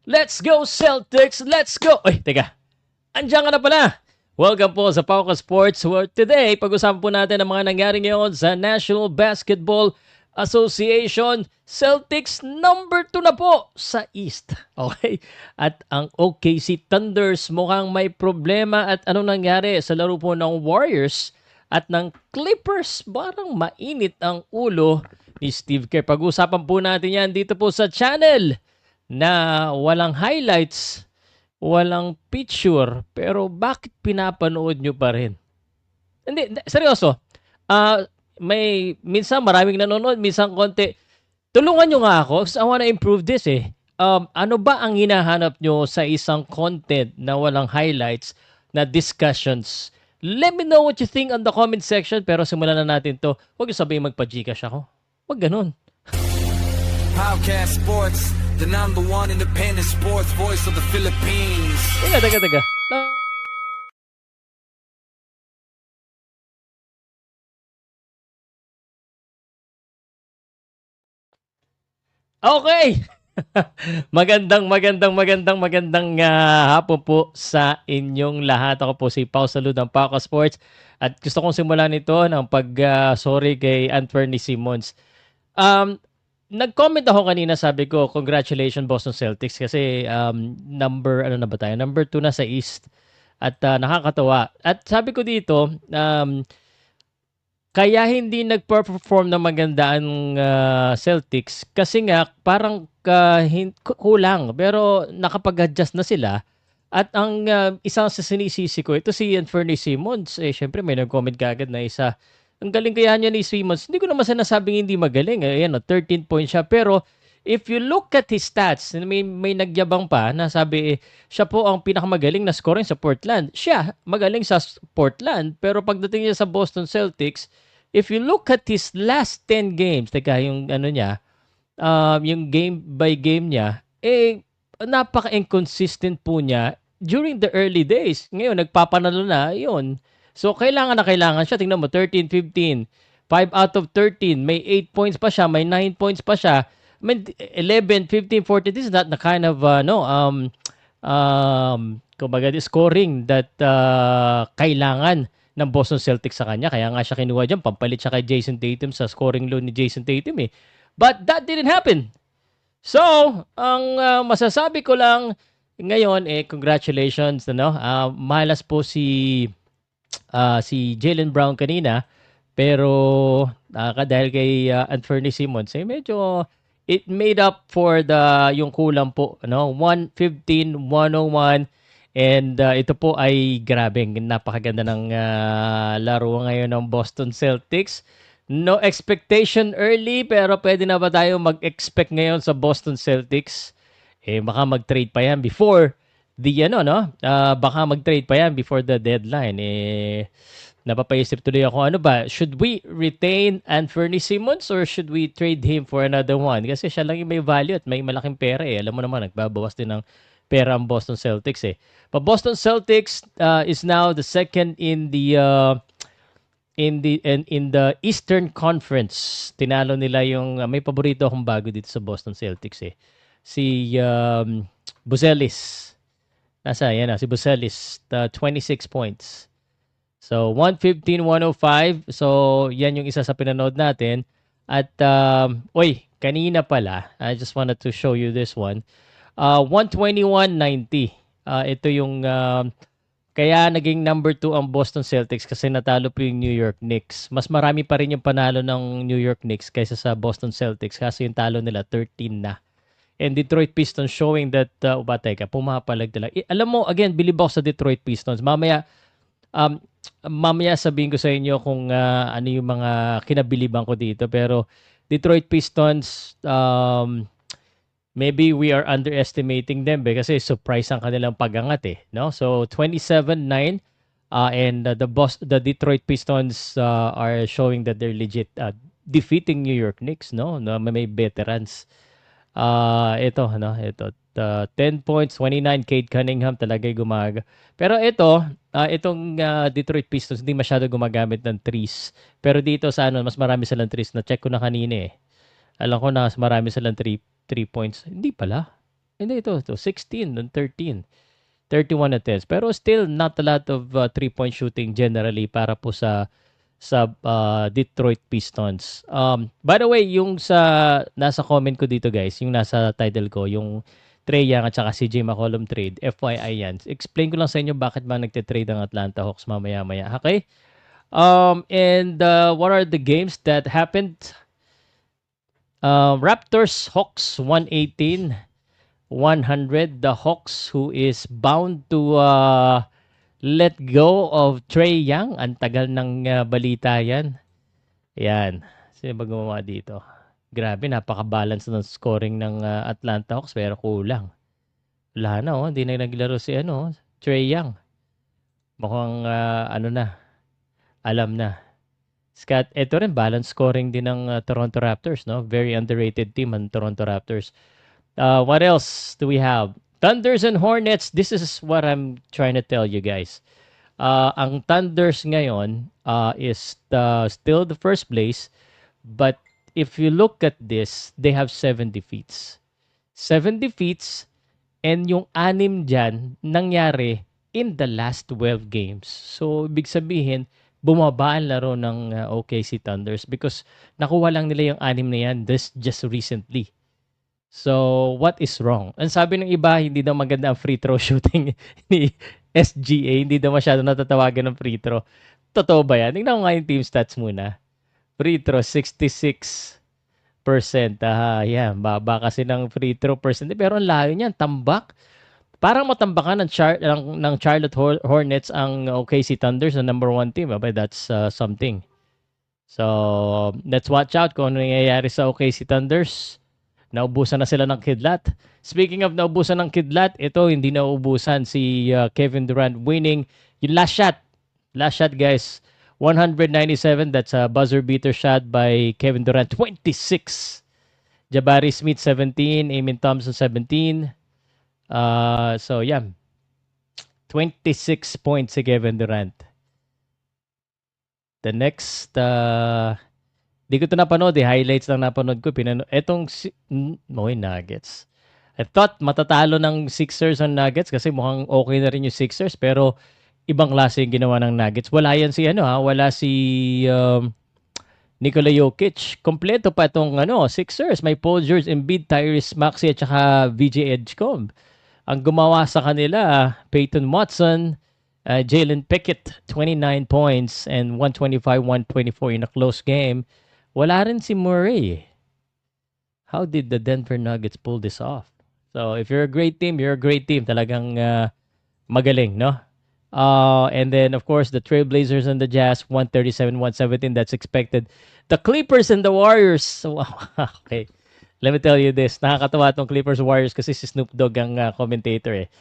Let's go Celtics! Let's go! Ay, teka. Andiyan ka na pala. Welcome po sa Pauka Sports where today pag-usapan po natin ang mga nangyari ngayon sa National Basketball Association. Celtics number 2 na po sa East. Okay? At ang OKC Thunders mukhang may problema at anong nangyari sa laro po ng Warriors at ng Clippers. Parang mainit ang ulo ni Steve Kerr. Pag-usapan po natin yan dito po sa channel na walang highlights, walang picture, pero bakit pinapanood nyo pa rin? Hindi, seryoso. May minsan maraming nanonood, minsan konti. Tulungan nyo nga ako kasi I wanna improve this eh. Ano ba ang hinahanap nyo sa isang content na walang highlights na discussions? Let me know what you think on the comment section. Pero simulan na natin to. Huwag yung sabihin magpa-Gcash ako. Huwag ganun. Podcast Sports, the number one independent sports voice of the Philippines. Teka. Okay. magandang hapon po sa inyong lahat. Ako po si Pau Salud ng Pauka Sports at gusto kong simulan ito ng sorry kay Anthony Simmons. Nag-comment ako kanina, sabi ko, congratulations Boston Celtics kasi number 2 na sa East at nakakatawa. At sabi ko dito, kaya hindi nag-perform na maganda ang Celtics kasi nga parang kulang pero nakapag-adjust na sila. At ang isang sa sinisisi ko, ito si Anthony Simmons. Syempre may nag-comment kagad na isa. Ang galing kaya niya ni Simmons. Hindi ko naman sinasabing hindi magaling. Ayan, 13 points siya. Pero if you look at his stats, may nagyabang pa na sabi siya po ang pinakamagaling na scoring sa Portland. Siya, magaling sa Portland. Pero pagdating niya sa Boston Celtics, if you look at his last 10 games, yung niya, yung game by game niya, napaka-inconsistent po niya during the early days. Ngayon, nagpapanalo na, yun. So, kailangan siya. Tingnan mo, 13, 15, 5 out of 13. May 8 points pa siya, may 9 points pa siya. May 11, 15, 14. This is not the kind of, kumbaga, scoring that kailangan ng Boston Celtics sa kanya. Kaya nga siya kinuha dyan. Pampalit siya kay Jason Tatum sa scoring load ni Jason Tatum eh. But that didn't happen. So, ang masasabi ko lang ngayon congratulations malas po si Jaylen Brown kanina pero dahil kay Anthony Simmons medyo it made up for yung kulang po 115-101 and ito po ay grabeng napakaganda ng laro ngayon ng Boston Celtics. No expectation early pero pwede na ba tayo mag-expect ngayon sa Boston Celtics? Baka mag-trade pa yan before the baka mag-trade pa yan before the deadline. Napapaisip tuloy ako, ano ba? Should we retain Anthony Simmons or should we trade him for another one? Kasi siya lang yung may value at may malaking pera Alam mo naman, nagbabawas din ng pera ang Boston Celtics But Boston Celtics is now the second in the Eastern Conference. Tinalo nila yung may paborito akong bago dito sa Boston Celtics Si Buzelis. Si Buzelis, 26 points. So 115-105. So yan yung isa sa pinanood natin. At kanina pala, I just wanted to show you this one. 121-90. Ito yung kaya naging number 2 ang Boston Celtics kasi natalo po yung New York Knicks. Mas marami pa rin yung panalo ng New York Knicks kaysa sa Boston Celtics kasi yung talo nila 13 na. And Detroit Pistons showing that, pumapalag talaga. Alam mo, again, believe ako sa Detroit Pistons. Mamaya sabihin ko sa inyo kung ano yung mga kinabiliban ko dito. Pero Detroit Pistons, maybe we are underestimating them kasi surprise ang kanilang pagangat no? So 27-9 and the Detroit Pistons are showing that they're legit defeating New York Knicks no may veterans. Ito 10 points, 29 Cade Cunningham talaga gumaga. Pero itong Detroit Pistons hindi masyado gumagamit ng threes. Pero dito sa mas marami silang threes na check ko na kanina Alam ko na mas marami silang 3 points. Hindi pala. Hindi, ito 16 and 13. 31 attempts. Pero still not a lot of three-point shooting generally para po sa Detroit Pistons. By the way, yung sa nasa comment ko dito guys, yung nasa title ko, yung Trae Young at saka CJ McCollum trade, FYI yan. Explain ko lang sa inyo bakit ba nagte-trade ang Atlanta Hawks mamaya-maya. Okay? And what are the games that happened? Raptors Hawks 118-100. The Hawks who is bound to let go of Trae Young. Ang tagal ng balita yan. Yan. Sino ba gumawa dito? Grabe, napaka-balance ng scoring ng Atlanta Hawks pero kulang. Wala na, oh. Hindi na naglaro si Trae Young. Mukhang ano na, alam na. Scott, ito rin, balance scoring din ng Toronto Raptors, no? Very underrated team ang Toronto Raptors. What else do we have? Thunders and Hornets. This is what I'm trying to tell you guys. Ang Thunders ngayon is still the first place, but if you look at this, they have 7 defeats. 7 defeats, and yung 6 dyan nangyari in the last 12 games. So, ibig sabihin, bumaba ang laro ng OKC Thunders because nakuha lang nila yung 6 na yan just recently. So, what is wrong? Ang sabi ng iba, hindi daw maganda ang free throw shooting ni SGA. Hindi daw masyado natatawagan ng free throw. Totoo ba yan? Tingnan ko nga yung team stats muna. Free throw, 66%. Yan, baba kasi ng free throw percent. Pero ang layo niyan, tambak. Parang matambakan ng Charlotte Hornets ang OKC Thunders, the number 1 team. But that's something. So, let's watch out kung ano nangyayari sa OKC Thunders. Naubusan na sila ng kidlat. Speaking of naubusan ng kidlat, ito hindi naubusan si Kevin Durant winning yung last shot. Last shot guys, 197. That's a buzzer beater shot by Kevin Durant. 26. Jabari Smith 17, Amen Thompson 17. So yeah, 26 points si Kevin Durant. The next di ko ito napanood, highlights lang napanood ko. Etong Nuggets. I thought matatalo ng Sixers ang Nuggets kasi mukhang okay na rin yung Sixers pero ibang klase yung ginawa ng Nuggets. Wala yan si wala si Nikola Jokic. Kompleto pa itong Sixers. May Paul George, Embiid, Tyrese Maxey at saka VJ Edgecombe. Ang gumawa sa kanila, Peyton Watson, Jalen Pickett, 29 points and 125-124 in a close game. Wala rin si Murray. How did the Denver Nuggets pull this off? So, if you're a great team, you're a great team. Talagang magaling, no? And then, of course, the Trailblazers and the Jazz, 137-117. That's expected. The Clippers and the Warriors. Okay. Let me tell you this. Nakakatawa itong Clippers-Warriors kasi si Snoop Dogg ang commentator eh.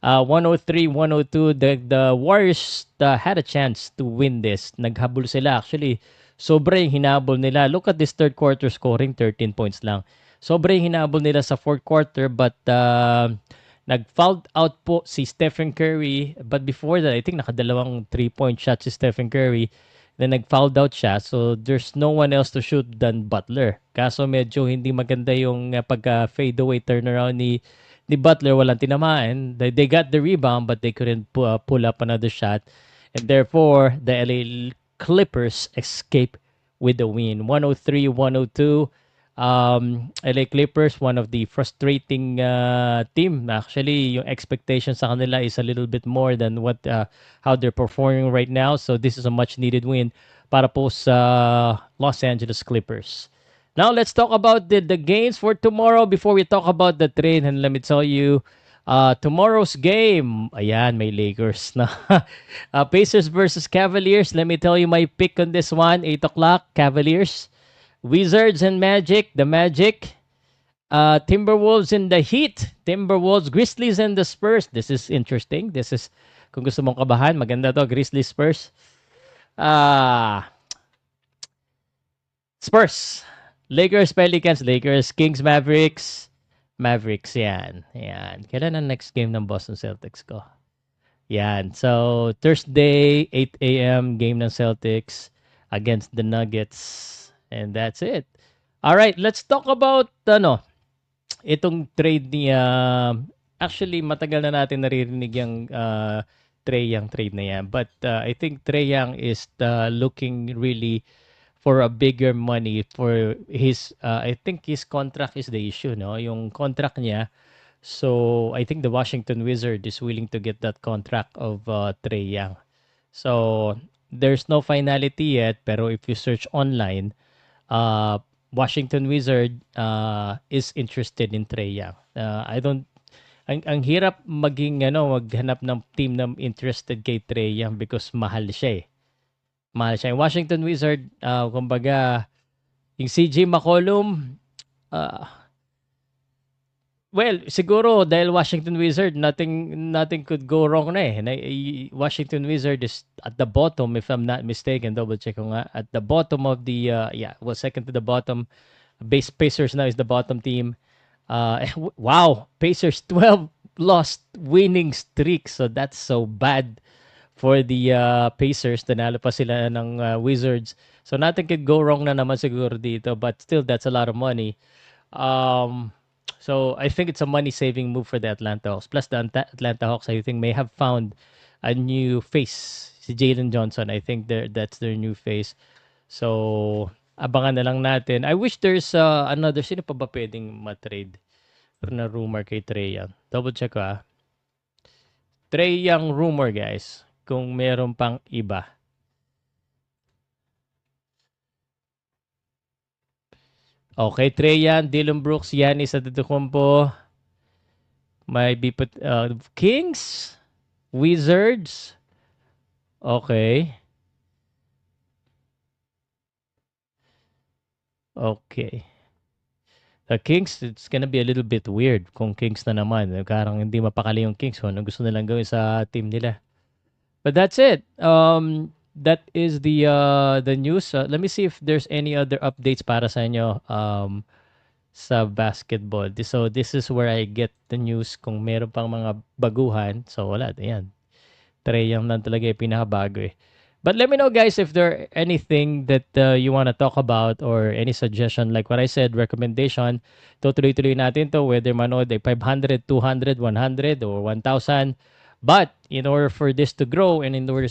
103-102. The Warriors had a chance to win this. Naghabol sila. Actually, sobrang hinabol nila. Look at this third quarter scoring, 13 points lang. Sobrang hinabol nila sa fourth quarter but nag-fouled out po si Stephen Curry. But before that, I think nakadalawang 3-point shot si Stephen Curry. Then nag-fouled out siya. So there's no one else to shoot than Butler. Kaso medyo hindi maganda yung pagka-fade away turnaround ni Butler. Walang tinamaan. They got the rebound but they couldn't pull up another shot. And therefore, the LA Clippers escape with the win. 103-102. LA Clippers, one of the frustrating team. Actually, yung expectation sa kanila is a little bit more than what how they're performing right now. So this is a much needed win para po sa Los Angeles Clippers. Now let's talk about the games for tomorrow before we talk about the trade. And let me tell you, tomorrow's game, ayan, may Lakers na. Pacers versus Cavaliers. Let me tell you my pick on this one. 8 o'clock, Cavaliers. Wizards and Magic. The Magic. Timberwolves and the Heat. Timberwolves. Grizzlies and the Spurs. This is interesting. This is, kung gusto mong kabahan, maganda to. Grizzlies, Spurs. Spurs. Lakers, Pelicans. Lakers, Kings, Mavericks. Mavericks, yan. Yan. Kailan ang next game ng Boston Celtics ko? Yan. So, Thursday, 8 a.m. game ng Celtics against the Nuggets. And that's it. All right, let's talk about itong trade ni actually matagal na natin naririnig yung Trae Young trade na yan. But I think Trae Young is looking really for a bigger money for his I think his contract is the issue, no? Yung contract niya. So I think the Washington Wizard is willing to get that contract of Trae Young. So there's no finality yet, pero if you search online, Washington Wizard is interested in Trae Young. I don't ang hirap maghanap ng team na interested kay Trae Young because mahal siya eh. Mahal siya. Yung Washington Wizard, kumbaga, yung CJ McCollum, uh, well, siguro dahil Washington Wizard, nothing could go wrong na eh. Washington Wizard is at the bottom, if I'm not mistaken, double check ko nga, at the bottom of the, second to the bottom. Pacers now is the bottom team. Wow, Pacers 12 lost winning streak. So that's so bad for the Pacers. Nanalo pa sila ng Wizards. So nothing could go wrong na naman siguro dito. But still, that's a lot of money. So I think it's a money-saving move for the Atlanta Hawks. Plus, the Atlanta Hawks, I think, may have found a new face. Si Jalen Johnson, I think that's their new face. So, abangan na lang natin. I wish there's another. Sino pa ba pwedeng matrade? Na rumor kay Trae Young. Double check ko Trae Young rumor, guys. Kung meron pang iba. Okay, Trae Young, Dillon Brooks, Giannis Antetokounmpo. May be Kings, Wizards. Okay. Okay. The Kings, it's gonna be a little bit weird kung Kings na naman. Parang hindi mapakali yung Kings. Ano gusto nilang gawin sa team nila. But that's it. That is the news. Let me see if there's any other updates para sa inyo sa basketball. So this is where I get the news kung meron pang mga baguhan. So wala, ayan. Trae Young lang talaga yung pinakabago eh. But let me know, guys, if there anything that you want to talk about or any suggestion. Like what I said, recommendation. Tutuloy-tuloy natin to whether manood ay 500, 200, 100, or 1,000. But in order for this to grow and in order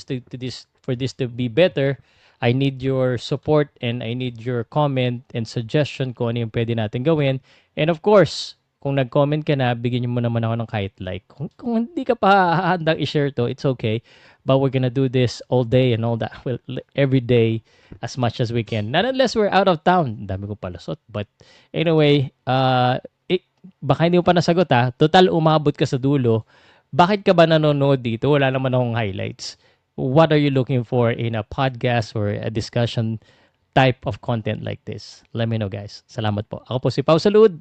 for this to be better, I need your support and I need your comment and suggestion kung ano yung pwede natin gawin. And of course, kung nag-comment ka na, bigyan mo naman ako ng kahit like. Kung hindi ka pa handang i-share to, it's okay. But we're gonna do this all day and all that. Well, every day as much as we can. Not unless we're out of town. Dami ko palusot. But anyway, baka hindi mo pa nasagot Total, umabot ka sa dulo. Bakit ka ba nanonood dito? Wala naman akong highlights. What are you looking for in a podcast or a discussion type of content like this? Let me know, guys. Salamat po. Ako po si Pau Salud.